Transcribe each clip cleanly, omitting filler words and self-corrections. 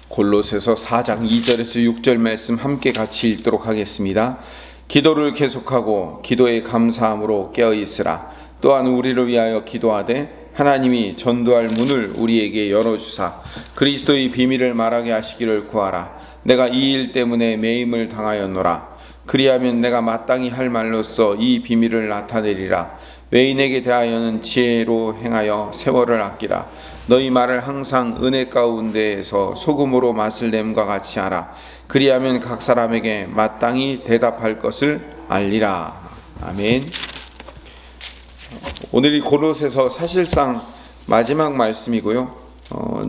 골로새서 4장 2절에서 6절 말씀 함께 같이 읽도록 하겠습니다. 기도를 계속하고 기도에 감사함으로 깨어있으라. 또한 우리를 위하여 기도하되 하나님이 전도할 문을 우리에게 열어주사 그리스도의 비밀을 말하게 하시기를 구하라. 내가 이 일 때문에 매임을 당하였노라. 그리하면 내가 마땅히 할 말로써 이 비밀을 나타내리라. 외인에게 대하여는 지혜로 행하여 세월을 아끼라. 너희 말을 항상 은혜 가운데에서 소금으로 맛을 냄과 같이 하라. 그리하면 각 사람에게 마땅히 대답할 것을 알리라. 아멘. 오늘이 골로새서 사실상 마지막 말씀이고요.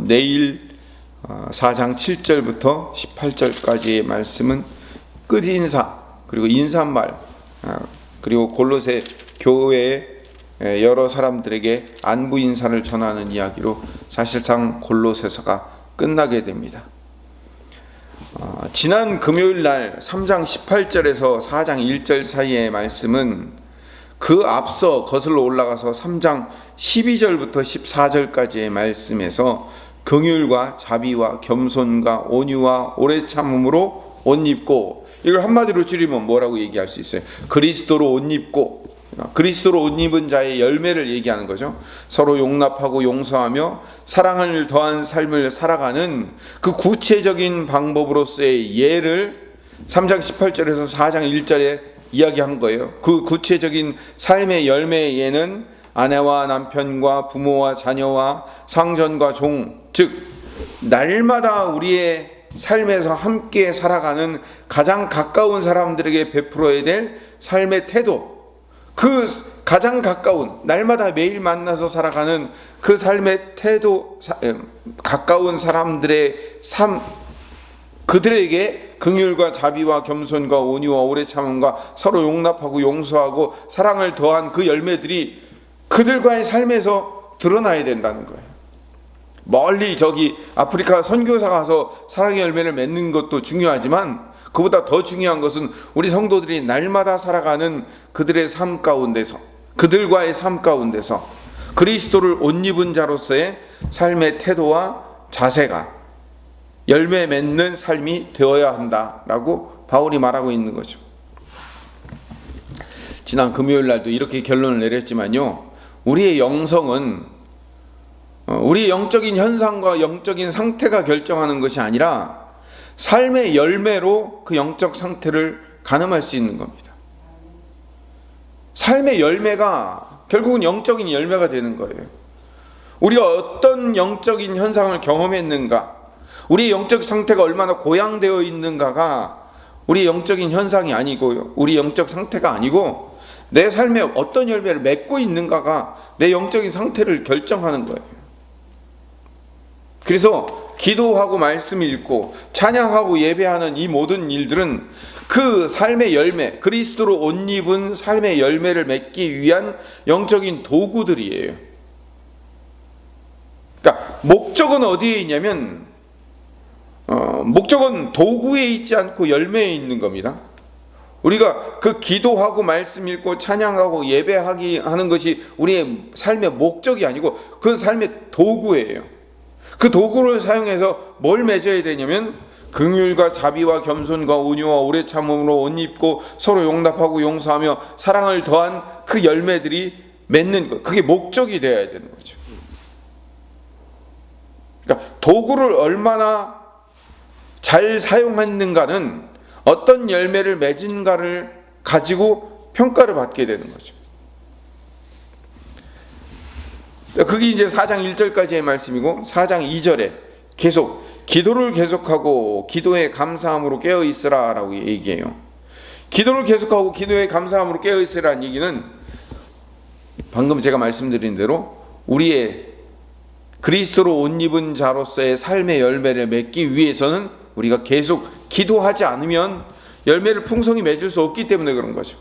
내일 4장 7절부터 18절까지의 말씀은 끝인사, 그리고 인사말, 그리고 골로새 교회의 여러 사람들에게 안부 인사를 전하는 이야기로 사실상 골로새서가 끝나게 됩니다. 지난 금요일 날 3장 18절에서 4장 1절 사이의 말씀은 그 앞서 거슬러 올라가서 3장 12절부터 14절까지의 말씀에서 긍휼과 자비와 겸손과 온유와 오래 참음으로 옷 입고, 이걸 한마디로 줄이면 뭐라고 얘기할 수 있어요? 그리스도로 옷 입고, 그리스도로 옷 입은 자의 열매를 얘기하는 거죠. 서로 용납하고 용서하며 사랑을 더한 삶을 살아가는 그 구체적인 방법으로서의 예를 3장 18절에서 4장 1절에 이야기한 거예요. 그 구체적인 삶의 열매의 예는 아내와 남편과 부모와 자녀와 상전과 종, 즉 날마다 우리의 삶에서 함께 살아가는 가장 가까운 사람들에게 베풀어야 될 삶의 태도, 그 가장 가까운, 날마다 매일 만나서 살아가는 그 삶의 태도, 가까운 사람들의 삶, 그들에게 긍휼과 자비와 겸손과 온유와 오래 참음과 서로 용납하고 용서하고 사랑을 더한 그 열매들이 그들과의 삶에서 드러나야 된다는 거예요. 멀리 저기 아프리카 선교사 가서 사랑의 열매를 맺는 것도 중요하지만 그보다 더 중요한 것은 우리 성도들이 날마다 살아가는 그들의 삶 가운데서, 그들과의 삶 가운데서 그리스도를 옷 입은 자로서의 삶의 태도와 자세가 열매 맺는 삶이 되어야 한다라고 바울이 말하고 있는 거죠. 지난 금요일 날도 이렇게 결론을 내렸지만요, 우리의 영성은 우리의 영적인 현상과 영적인 상태가 결정하는 것이 아니라 삶의 열매로 그 영적 상태를 가늠할 수 있는 겁니다. 삶의 열매가 결국은 영적인 열매가 되는 거예요. 우리가 어떤 영적인 현상을 경험했는가, 우리의 영적 상태가 얼마나 고양되어 있는가가 우리의 영적인 현상이 아니고요, 우리 영적 상태가 아니고 내 삶에 어떤 열매를 맺고 있는가가 내 영적인 상태를 결정하는 거예요. 그래서 기도하고 말씀 읽고 찬양하고 예배하는 이 모든 일들은 그 삶의 열매, 그리스도로 옷 입은 삶의 열매를 맺기 위한 영적인 도구들이에요. 그러니까 목적은 어디에 있냐면 목적은 도구에 있지 않고 열매에 있는 겁니다. 우리가 그 기도하고 말씀 읽고 찬양하고 예배하기 하는 것이 우리의 삶의 목적이 아니고 그건 삶의 도구예요. 그 도구를 사용해서 뭘 맺어야 되냐면 긍휼과 자비와 겸손과 온유와 오래 참음으로 옷 입고 서로 용납하고 용서하며 사랑을 더한 그 열매들이 맺는 것, 그게 목적이 되어야 되는 거죠. 그러니까 도구를 얼마나 잘 사용했는가는 어떤 열매를 맺은가를 가지고 평가를 받게 되는 거죠. 그게 이제 4장 1절까지의 말씀이고 4장 2절에 계속 기도를 계속하고 기도에 감사함으로 깨어 있으라 라고 얘기해요. 기도를 계속하고 기도에 감사함으로 깨어 있으라는 얘기는 방금 제가 말씀드린 대로 우리의 그리스도로 옷 입은 자로서의 삶의 열매를 맺기 위해서는 우리가 계속 기도하지 않으면 열매를 풍성히 맺을 수 없기 때문에 그런 거죠.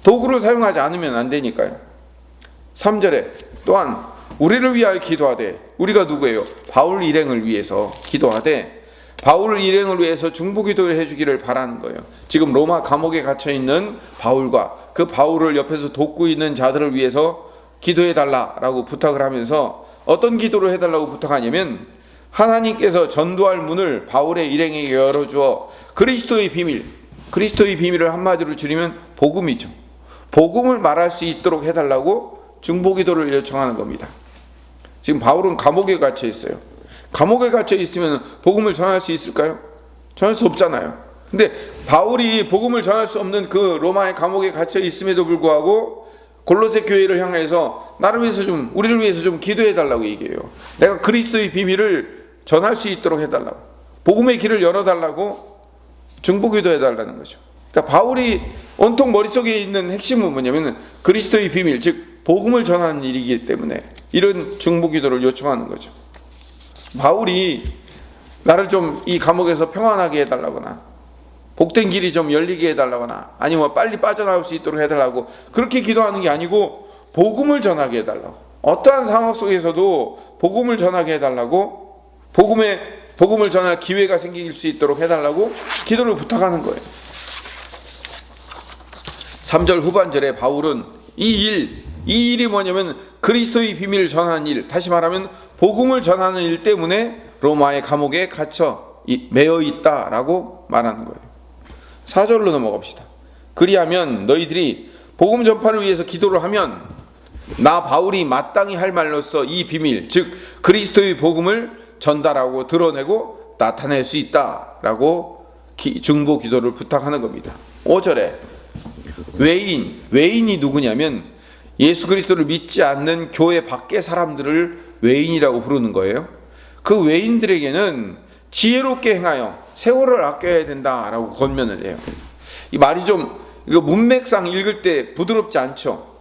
도구를 사용하지 않으면 안 되니까요. 3절에 또한 우리를 위하여 기도하되, 우리가 누구예요? 바울 일행을 위해서 기도하되, 바울 일행을 위해서 중보기도를 해주기를 바라는 거예요. 지금 로마 감옥에 갇혀있는 바울과 그 바울을 옆에서 돕고 있는 자들을 위해서 기도해달라고 부탁을 하면서 어떤 기도를 해달라고 부탁하냐면 하나님께서 전도할 문을 바울의 일행에게 열어주어 그리스도의 비밀을 한마디로 줄이면 복음이죠. 복음을 말할 수 있도록 해달라고 중보기도를 요청하는 겁니다. 지금 바울은 감옥에 갇혀 있어요. 감옥에 갇혀 있으면 복음을 전할 수 있을까요? 전할 수 없잖아요. 근데 바울이 복음을 전할 수 없는 그 로마의 감옥에 갇혀 있음에도 불구하고 골로새 교회를 향해서 우리를 위해서 좀 기도해 달라고 얘기해요. 내가 그리스도의 비밀을 전할 수 있도록 해달라고, 복음의 길을 열어달라고 중보기도해 달라는 거죠. 그러니까 바울이 온통 머릿속에 있는 핵심은 뭐냐면 그리스도의 비밀, 즉 복음을 전하는 일이기 때문에 이런 중보기도를 요청하는 거죠. 바울이 나를 좀 이 감옥에서 평안하게 해달라거나 복된 길이 좀 열리게 해달라거나 아니면 빨리 빠져나올 수 있도록 해달라고 그렇게 기도하는 게 아니고 복음을 전하게 해달라고, 어떠한 상황 속에서도 복음을 전하게 해달라고, 복음을 전할 기회가 생길 수 있도록 해달라고 기도를 부탁하는 거예요. 3절 후반절에 바울은 이 일이 뭐냐면 그리스도의 비밀을 전하는 일, 다시 말하면 복음을 전하는 일 때문에 로마의 감옥에 갇혀 매여 있다라고 말하는 거예요. 4절로 넘어가 봅시다. 그리하면 너희들이 복음 전파를 위해서 기도를 하면 나 바울이 마땅히 할 말로써 이 비밀, 즉 그리스도의 복음을 전달하고 드러내고 나타낼 수 있다라고 중보 기도를 부탁하는 겁니다. 5절에 외인이 누구냐면 예수 그리스도를 믿지 않는 교회 밖의 사람들을 외인이라고 부르는 거예요. 그 외인들에게는 지혜롭게 행하여 세월을 아껴야 된다라고 권면을 해요. 이 말이 좀 이거 문맥상 읽을 때 부드럽지 않죠.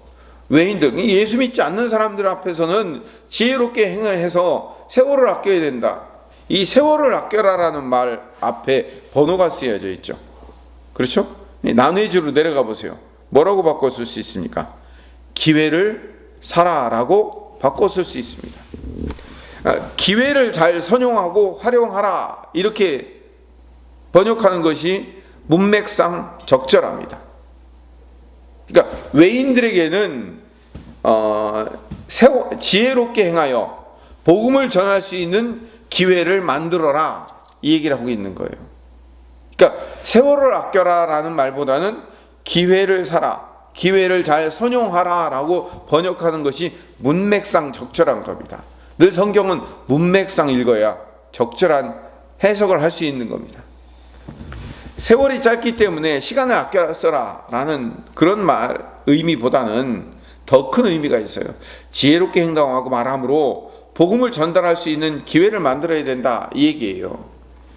외인들, 예수 믿지 않는 사람들 앞에서는 지혜롭게 행을 해서 세월을 아껴야 된다. 이 세월을 아껴라라는 말 앞에 번호가 쓰여져 있죠. 그렇죠? 난회주로 내려가 보세요. 뭐라고 바꿔 쓸 수 있습니까? 기회를 사라라고 바꿔 쓸 수 있습니다. 기회를 잘 선용하고 활용하라 이렇게 번역하는 것이 문맥상 적절합니다. 그러니까 외인들에게는 지혜롭게 행하여 복음을 전할 수 있는 기회를 만들어라 이 얘기를 하고 있는 거예요. 그러니까 세월을 아껴라라는 말보다는 기회를 사라, 기회를 잘 선용하라 라고 번역하는 것이 문맥상 적절한 겁니다. 늘 성경은 문맥상 읽어야 적절한 해석을 할 수 있는 겁니다. 세월이 짧기 때문에 시간을 아껴 써라 라는 그런 의미보다는 더 큰 의미가 있어요. 지혜롭게 행동하고 말함으로 복음을 전달할 수 있는 기회를 만들어야 된다 이 얘기예요.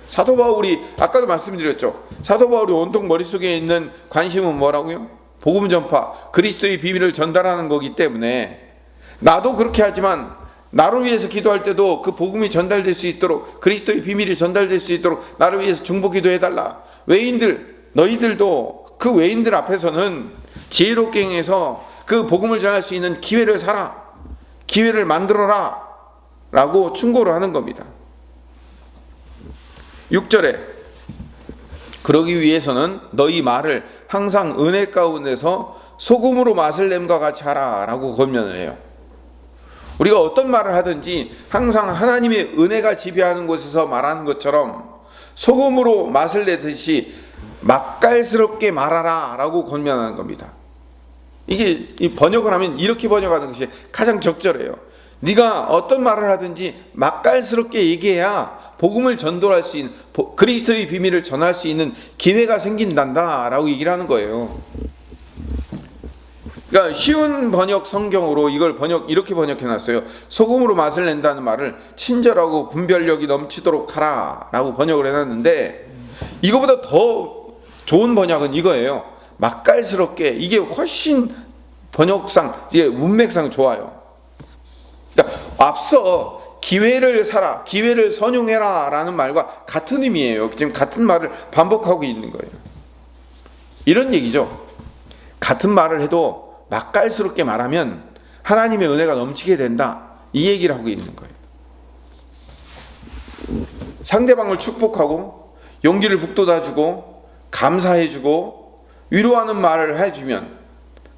사도 바울이 아까도 말씀드렸죠. 사도 바울이 온통 머릿속에 있는 관심은 뭐라고요? 복음 전파, 그리스도의 비밀을 전달하는 거기 때문에 나도 그렇게 하지만 나를 위해서 기도할 때도 그 복음이 전달될 수 있도록, 그리스도의 비밀이 전달될 수 있도록 나를 위해서 중보 기도해달라. 외인들, 너희들도 그 외인들 앞에서는 지혜롭게 행해서 그 복음을 전할 수 있는 기회를 사라, 기회를 만들어라 라고 충고를 하는 겁니다. 6절에 그러기 위해서는 너희 말을 항상 은혜 가운데서 소금으로 맛을 냄과 같이 하라 라고 권면을 해요. 우리가 어떤 말을 하든지 항상 하나님의 은혜가 지배하는 곳에서 말하는 것처럼 소금으로 맛을 내듯이 맛깔스럽게 말하라 라고 권면하는 겁니다. 이게 번역을 하면 이렇게 번역하는 것이 가장 적절해요. 네가 어떤 말을 하든지 맛깔스럽게 얘기해야 복음을 전도할 수 있는, 그리스도의 비밀을 전할 수 있는 기회가 생긴단다 라고 얘기를 하는 거예요. 그러니까 쉬운 번역 성경으로 이걸 이렇게 번역해놨어요. 소금으로 맛을 낸다는 말을 친절하고 분별력이 넘치도록 하라 라고 번역을 해놨는데, 이거보다 더 좋은 번역은 이거예요. 맛깔스럽게. 이게 훨씬 번역상, 이게 문맥상 좋아요. 그러니까 앞서 기회를 사라, 기회를 선용해라 라는 말과 같은 의미예요. 지금 같은 말을 반복하고 있는 거예요. 이런 얘기죠. 같은 말을 해도 맛깔스럽게 말하면 하나님의 은혜가 넘치게 된다 이 얘기를 하고 있는 거예요. 상대방을 축복하고 용기를 북돋아주고 감사해주고 위로하는 말을 해주면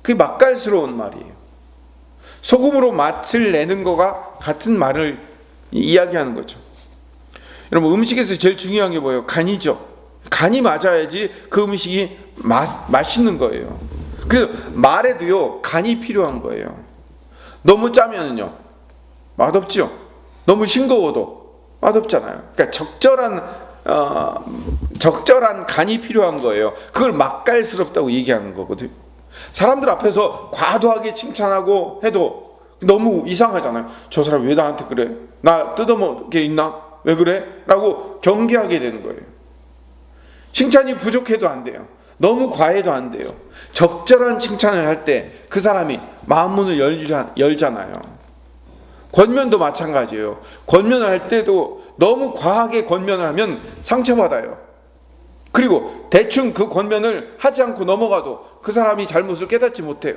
그게 맛깔스러운 말이에요. 소금으로 맛을 내는 거가 같은 말을 이야기하는 거죠. 여러분, 음식에서 제일 중요한 게 뭐예요? 간이죠. 간이 맞아야지 그 음식이 맛있는 거예요. 그래서 말에도요, 간이 필요한 거예요. 너무 짜면요 맛없죠. 너무 싱거워도 맛없잖아요. 그러니까 적절한 간이 필요한 거예요. 그걸 맛깔스럽다고 얘기하는 거거든요. 사람들 앞에서 과도하게 칭찬하고 해도 너무 이상하잖아요. 저 사람 왜 나한테 그래? 나 뜯어먹게 있나? 왜 그래? 라고 경계하게 되는 거예요. 칭찬이 부족해도 안 돼요. 너무 과해도 안 돼요. 적절한 칭찬을 할 때 그 사람이 마음 문을 열잖아요. 권면도 마찬가지예요. 권면을 할 때도 너무 과하게 권면을 하면 상처받아요. 그리고 대충 그 권면을 하지 않고 넘어가도 그 사람이 잘못을 깨닫지 못해요.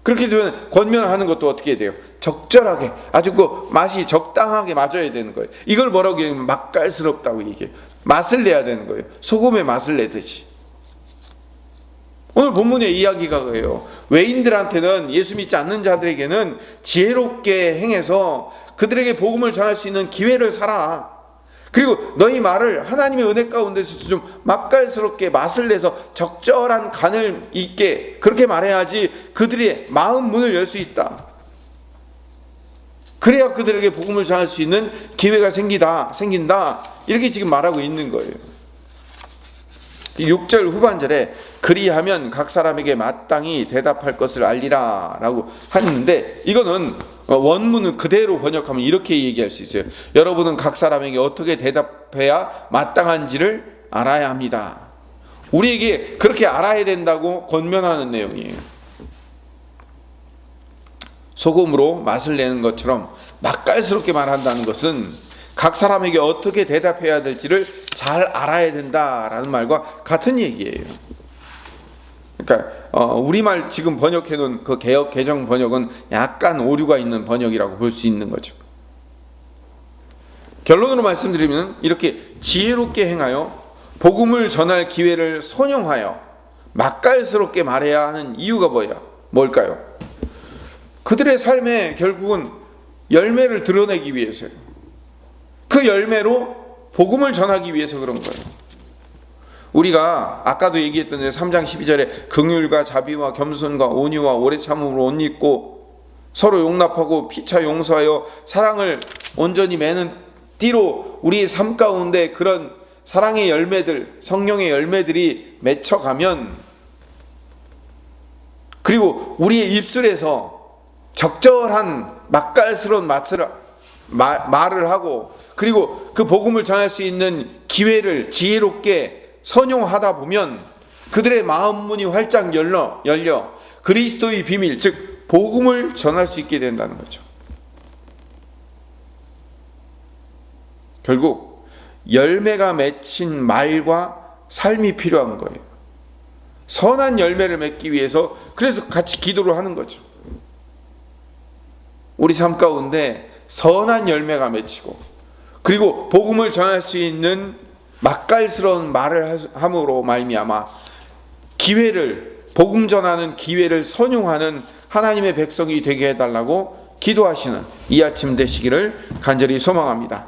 그렇게 되면 권면을 하는 것도 어떻게 돼요? 적절하게, 아주 그 맛이 적당하게 맞아야 되는 거예요. 이걸 뭐라고 얘기하면 맛깔스럽다고 얘기해요. 맛을 내야 되는 거예요. 소금의 맛을 내듯이. 오늘 본문의 이야기가 그래요. 외인들한테는, 예수 믿지 않는 자들에게는 지혜롭게 행해서 그들에게 복음을 전할 수 있는 기회를 사라. 그리고 너희 말을 하나님의 은혜 가운데서 좀 맛깔스럽게 맛을 내서 적절한 간을 있게 그렇게 말해야지 그들의 마음 문을 열 수 있다. 그래야 그들에게 복음을 전할 수 있는 기회가 생긴다. 이렇게 지금 말하고 있는 거예요. 6절 후반절에 그리하면 각 사람에게 마땅히 대답할 것을 알리라 라고 하는데, 이거는 원문을 그대로 번역하면 이렇게 얘기할 수 있어요. 여러분은 각 사람에게 어떻게 대답해야 마땅한지를 알아야 합니다. 우리에게 그렇게 알아야 된다고 권면하는 내용이에요. 소금으로 맛을 내는 것처럼 맛깔스럽게 말한다는 것은 각 사람에게 어떻게 대답해야 될지를 잘 알아야 된다라는 말과 같은 얘기예요. 그러니까 우리말 지금 번역해 놓은 그 개역 개정 번역은 약간 오류가 있는 번역이라고 볼 수 있는 거죠. 결론으로 말씀드리면 이렇게 지혜롭게 행하여 복음을 전할 기회를 선용하여 맛깔스럽게 말해야 하는 이유가 뭘까요? 그들의 삶에 결국은 열매를 드러내기 위해서요. 그 열매로 복음을 전하기 위해서 그런 거예요. 우리가 아까도 얘기했던 3장 12절에 긍휼과 자비와 겸손과 온유와 오래 참음으로 옷 입고 서로 용납하고 피차 용서하여 사랑을 온전히 매는 띠로 우리의 삶 가운데 그런 사랑의 열매들, 성령의 열매들이 맺혀가면, 그리고 우리의 입술에서 적절한 맛깔스러운 말을 하고, 그리고 그 복음을 전할 수 있는 기회를 지혜롭게 선용하다 보면 그들의 마음 문이 활짝 열려 그리스도의 비밀, 즉 복음을 전할 수 있게 된다는 거죠. 결국 열매가 맺힌 말과 삶이 필요한 거예요. 선한 열매를 맺기 위해서 그래서 같이 기도를 하는 거죠. 우리 삶 가운데 선한 열매가 맺히고, 그리고 복음을 전할 수 있는 맛깔스러운 말을 함으로 말미암아 복음 전하는 기회를 선용하는 하나님의 백성이 되게 해달라고 기도하시는 이 아침 되시기를 간절히 소망합니다.